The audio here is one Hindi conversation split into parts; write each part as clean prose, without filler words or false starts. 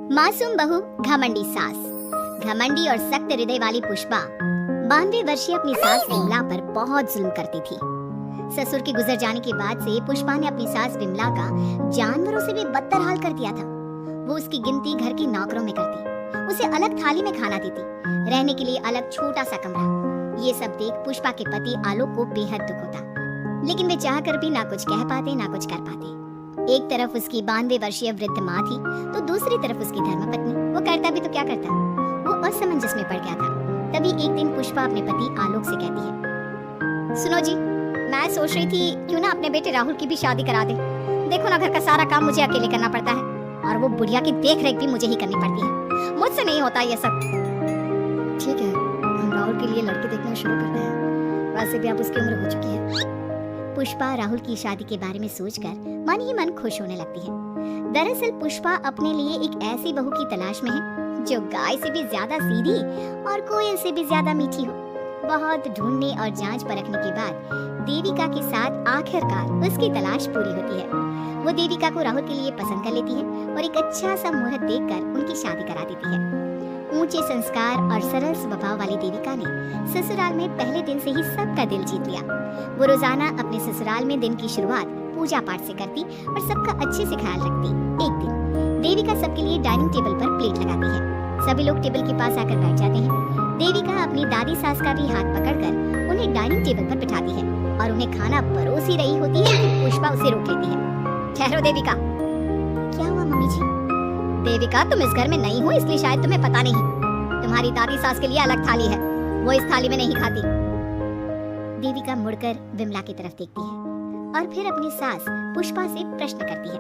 मासूम बहू घमंडी सास। घमंडी और सख्त हृदय वाली पुष्पा 92 वर्षीय अपनी सास विमला पर बहुत जुल्म करती थी। ससुर के गुजर जाने के बाद से पुष्पा ने अपनी सास विमला का जानवरों से भी बदतर हाल कर दिया था। वो उसकी गिनती घर के नौकरों में करती, उसे अलग थाली में खाना देती, रहने के लिए अलग छोटा सा कमरा। ये सब देख पुष्पा के पति आलोक को बेहद दुख होता, लेकिन वे चाह कर भी ना कुछ कह पाते ना कुछ कर पाते। एक तरफ उसकी 92 वर्षीय वृद्ध माँ थी, तो दूसरी तरफ उसकी धर्मपत्नी। वो करता भी तो क्या करता, वो असमंजस में पड़ गया था। तभी एक दिन पुष्पा अपने पति आलोक से कहती है, सुनो जी, मैं सोच रही थी क्यों ना अपने बेटे राहुल की भी शादी करा दे। देखो ना, घर का सारा काम मुझे अकेले करना पड़ता है और वो बुढ़िया की देख रेख भी मुझे ही करनी पड़ती है। मुझसे नहीं होता ये सब। ठीक है, हम राहुल के लिए लड़के देखना शुरू करते हैं। वैसे भी अब उसकी उम्र हो चुकी है। पुष्पा राहुल की शादी के बारे में सोचकर मन ही मन खुश होने लगती है। दरअसल पुष्पा अपने लिए एक ऐसी बहू की तलाश में है जो गाय से भी ज्यादा सीधी और कोयल से भी ज्यादा मीठी हो। बहुत ढूंढने और जांच परखने के बाद देविका के साथ आखिरकार उसकी तलाश पूरी होती है। वो देविका को राहुल के लिए पसंद कर लेती है और एक अच्छा सा मुहूर्त देखकर उनकी शादी करा देती है। ऊंचे संस्कार और सरल स्वभाव वाली देविका ने ससुराल में पहले दिन से ही सबका दिल जीत लिया। वो रोजाना अपने ससुराल में दिन की शुरुआत पूजा पाठ से करती और सबका अच्छे से ख्याल रखती। एक दिन देविका सबके लिए डाइनिंग टेबल पर प्लेट लगाती है। सभी लोग टेबल के पास आकर बैठ जाते हैं। देविका अपनी दादी सास का भी हाथ पकड़कर उन्हें डाइनिंग टेबल पर बिठाती है और उन्हें खाना परोस ही रही होती है कि पुष्पा उसे रोक लेती है। ठहरो देविका। क्या हुआ मम्मी जी? देविका, तुम इस घर में नहीं हो इसलिए शायद तुम्हें पता नहीं। तुम्हारी दादी सास के लिए अलग थाली है, वो इस थाली में नहीं खाती। देविका मुड़कर विमला की तरफ देखती है और फिर अपनी सास पुष्पा से प्रश्न करती है,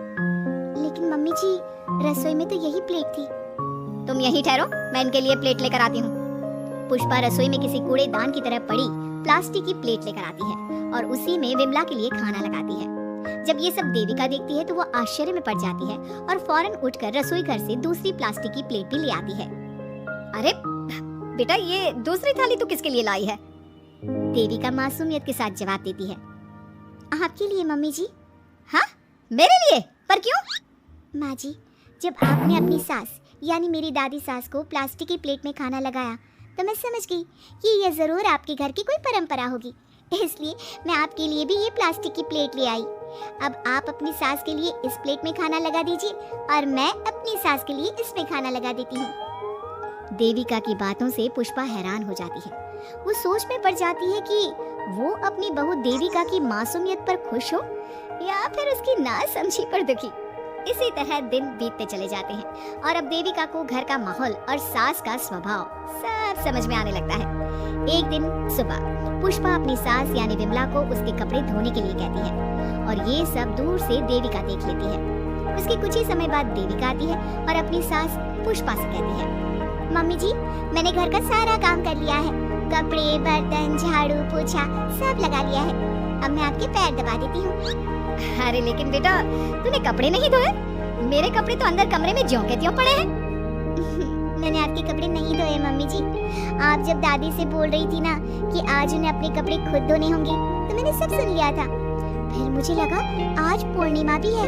लेकिन मम्मी जी, रसोई में तो यही प्लेट थी। तुम यहीं ठहरो, मैं इनके लिए प्लेट लेकर आती हूँ। पुष्पा रसोई में किसी कूड़ेदान की तरह पड़ी प्लास्टिक की प्लेट लेकर आती है और उसी में विमला के लिए खाना लगाती है। जब ये सब देविका देखती है तो वो आश्चर्य में पड़ जाती है और फौरन उठकर रसोई घर से दूसरी प्लास्टिक की प्लेट भी ले आती है। अरे बेटा, ये दूसरी थाली तो किसके लिए लाई है? देविका मासूमियत के साथ जवाब देती है, आपके लिए मम्मी जी। हाँ, मेरे लिए? पर क्यों? माँ जी, जब आपने अपनी सास यानी मेरी दादी सास को प्लास्टिक की प्लेट में खाना लगाया तो मैं समझ गई कि ये जरूर आपके घर की कोई परंपरा होगी, इसलिए मैं आपके लिए भी ये प्लास्टिक की प्लेट ले आई। अब आप अपनी सास के लिए इस प्लेट में खाना लगा दीजिए और मैं अपनी सास के लिए इसमें खाना लगा देती हूँ। देविका की बातों से पुष्पा हैरान हो जाती है। वो सोच में पड़ जाती है कि वो अपनी बहू देविका की मासूमियत पर खुश हो या फिर उसकी नासमझी पर दुखी। इसी तरह दिन बीतते चले जाते हैं और अब देविका को घर का माहौल और सास का स्वभाव सब समझ में आने लगता है। एक दिन सुबह पुष्पा अपनी सास यानी विमला को उसके कपड़े धोने के लिए कहती है और ये सब दूर से देविका देख लेती है। उसके कुछ ही समय बाद देविका आती है और अपनी सास पुष्पा से कहती है, मम्मी जी, मैंने घर का सारा काम कर लिया है, कपड़े, बर्तन, झाड़ू, पोछा सब लगा लिया है। अब मैं आपके पैर दबा देती हूँ। अरे लेकिन बेटा, तूने कपड़े नहीं धोए? मेरे कपड़े तो अंदर कमरे में ज्यों के त्यों पड़े हैं। मैंने आपके कपड़े नहीं धोए मम्मी जी। आप जब दादी से बोल रही थी ना कि आज उन्हें अपने कपड़े खुद धोने होंगे तो मैंने सब सुन लिया था। फिर मुझे लगा आज पूर्णिमा भी है,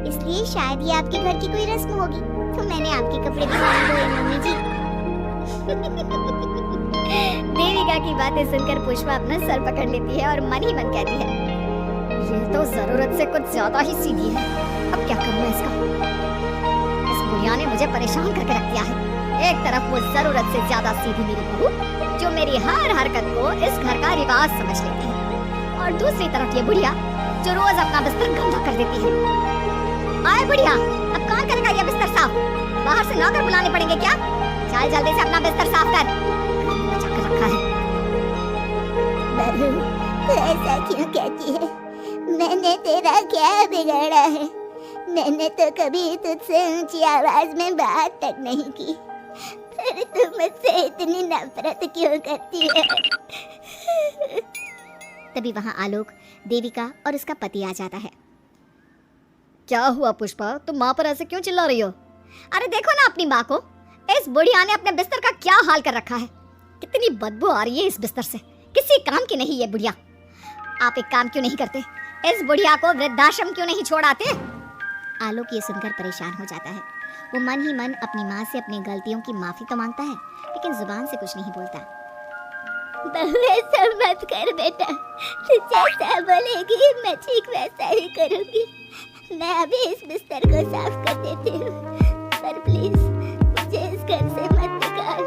इसलिए शायद ये आपके घर की कोई रस्म होगी, तो मैंने आपके कपड़े भी नहीं धोए मम्मी जी। देविका की बातें सुनकर पुष्पा अपना सर पकड़ लेती है और मन ही मन कहती है, ये तो जरूरत से कुछ ज्यादा ही सीधी है। अब क्या करूं मैं इसका? इस बुढ़िया ने मुझे परेशान करके रख दिया है। एक तरफ वो जरूरत से ज्यादा सीधी मेरी बहू जो मेरी हर हरकत को इस घर का रिवाज समझ लेती है, और दूसरी तरफ ये बुढ़िया जो रोज अपना बिस्तर गंदा कर देती है। आए बुढ़िया, अब कौन करेगा ये बिस्तर साफ? बाहर से नौकर बुलाने पड़ेंगे क्या? चल जल्दी से अपना बिस्तर साफ कर, बचा कर रखा है। बहू, तू ऐसा क्यों कहती है? मैंने तेरा क्या बिगाड़ा है? मैंने तो कभी तुझसे ऊंची आवाज में बात तक नहीं की, फिर तू मुझसे इतनी नफरत क्यों करती है? तभी वहाँ आलोक, देविका और उसका पति आ जाता है। क्या हुआ पुष्पा, तुम माँ पर ऐसे क्यों चिल्ला रही हो? अरे देखो ना अपनी माँ को, इस बुढ़िया ने अपने बिस्तर का क्या हाल कर रखा है। कितनी बदबू आ रही है इस बिस्तर से, किसी काम की नहीं ये बुढ़िया। आप एक काम क्यों नहीं करते, इस बुढ़िया को वृद्धाश्रम क्यों नहीं छोड़ आते? आलोक ये सुनकर परेशान हो जाता है। वो मन ही मन अपनी माँ से अपनी गलतियों की माफी तो मांगता है, लेकिन जुबान से कुछ नहीं बोलता। बहू ऐसा मत कर बेटा, तू जैसा बोलेगी मैं ठीक वैसा ही करूंगी। मैं अभी इस बिस्तर को साफ कर देती हूँ, पर प्लीज मुझे इस घर से मत निकाल।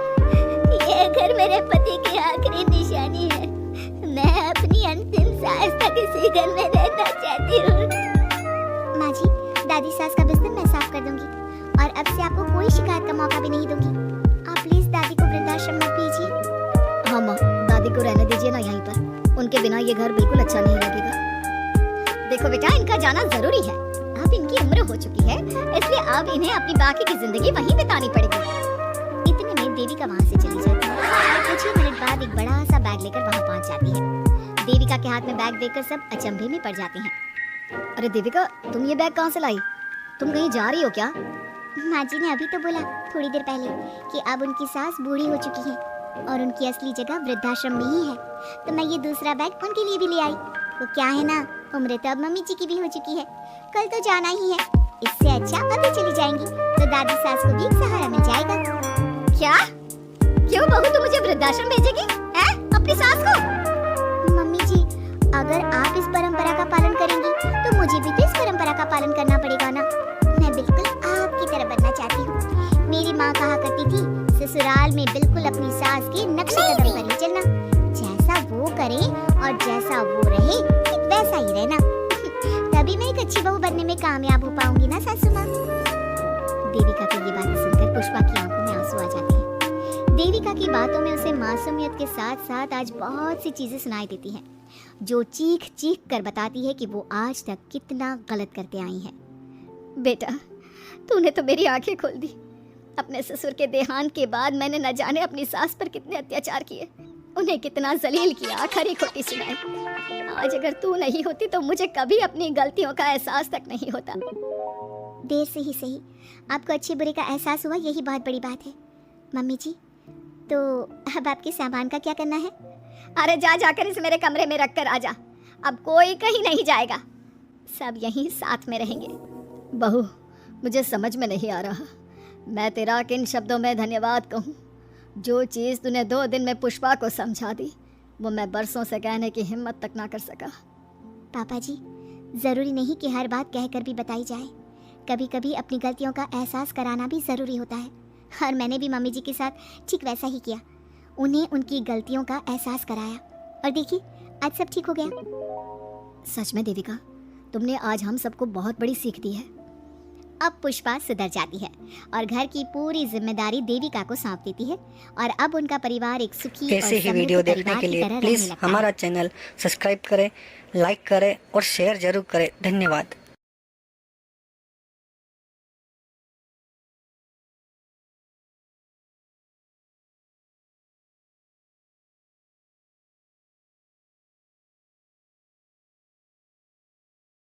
ये घर मेरे पति की आखिरी निशानी है। मैं अपनी अंतिम सांस तक इसी घर में रहना चाहती हूँ। माँ जी, दादी सास का बिस्तर मैं साफ कर दूंगी और अब से आपको कोई शिकायत का मौका भी नहीं दूंगी। आप प्लीज दादी को वृद्धाश्रम मत भेजिए। हाँ माँ, दादी को रहने दीजिए ना यहीं पर, उनके बिना ये घर बिल्कुल अच्छा नहीं लगेगा। देखो बेटा, इनका जाना जरूरी है। अब इनकी उम्र हो चुकी है, इसलिए अब इन्हें अपनी बाकी की जिंदगी वहीं बितानी पड़ेगी। इतने में देविका वहाँ से चली जाती है। कुछ ही मिनट बाद एक बड़ा सा बैग लेकर वहाँ पहुँच जाती है। देविका के हाथ में बैग देखकर सब अचंभे में पड़ जाते हैं। अरे देविका, तुम ये बैग कहाँ से लाई? तुम कहीं जा रही हो क्या? माँ जी ने अभी तो बोला थोड़ी देर पहले कि अब उनकी सास बूढ़ी हो चुकी है और उनकी असली जगह वृद्धाश्रम में ही है, तो मैं ये दूसरा बैग उनके लिए भी ले आई। वो क्या है ना, उम्र तो अब मम्मी जी की भी हो चुकी है, कल तो जाना ही है। इससे अच्छा अभी चली जाएंगी तो दादी सास को भी एक सहारा मिल जाएगा। क्या? क्यों बहू, तू मुझे वृद्धाश्रम भेजेगी? अपनी सास को? मम्मी जी, अगर आप इस परंपरा का पालन करेंगी तो मुझे भी तो इस परंपरा का पालन करना पड़ेगा ना। मैं बिल्कुल आपकी तरह बनना चाहती हूँ। मेरी माँ कहा करती थी, ससुराल में बिल्कुल अपनी सास के नक्शे कदम पर ही चलना। जैसा वो करे और जैसा वो रहे वैसा ही रहना। तभी मैं एक अच्छी बहू बनने में कामयाब हो पाऊंगी ना सासू माँ। देविका की ये बातें सुनकर पुष्पा की आंखों में आंसू आ जाते हैं। देविका की बातों में उसे मासूमियत के साथ साथ आज बहुत सी चीजें सुनाई देती हैं, जो चीख चीख कर बताती है कि वो आज तक कितना गलत करते आई है। बेटा, तूने तो मेरी आंखें खोल दी। अपने ससुर के देहांत के बाद मैंने न जाने अपनी सास पर कितने अत्याचार किए, उन्हें कितना जलील किया, खरी खोटी सुनाई। आज अगर तू नहीं होती तो मुझे कभी अपनी गलतियों का एहसास तक नहीं होता। देर से ही सही आपको अच्छे बुरे का एहसास हुआ, यही बहुत बड़ी बात है। मम्मी जी, तो अब आपके सामान का क्या करना है? अरे जा जाकर इसे मेरे कमरे में रख कर आ जा। अब कोई कहीं नहीं जाएगा, सब यहीं साथ में रहेंगे। बहू, मुझे समझ में नहीं आ रहा मैं तेरा किन शब्दों में धन्यवाद कहूँ। जो चीज़ तूने 2 दिन में पुष्पा को समझा दी, वो मैं बरसों से कहने की हिम्मत तक ना कर सका। पापा जी, ज़रूरी नहीं कि हर बात कहकर भी बताई जाए। कभी कभी अपनी गलतियों का एहसास कराना भी ज़रूरी होता है, और मैंने भी मम्मी जी के साथ ठीक वैसा ही किया। उन्हें उनकी गलतियों का एहसास कराया और देखिए आज सब ठीक हो गया। सच में देविका, तुमने आज हम सबको बहुत बड़ी सीख दी है। अब पुष्पा सुधर जाती है और घर की पूरी जिम्मेदारी देविका को सौंप देती है, और अब उनका परिवार एक सुखी ऐसे ही वीडियो देखने के लिए प्लीज हमारा चैनल सब्सक्राइब करें, लाइक करें और शेयर जरूर करें। धन्यवाद।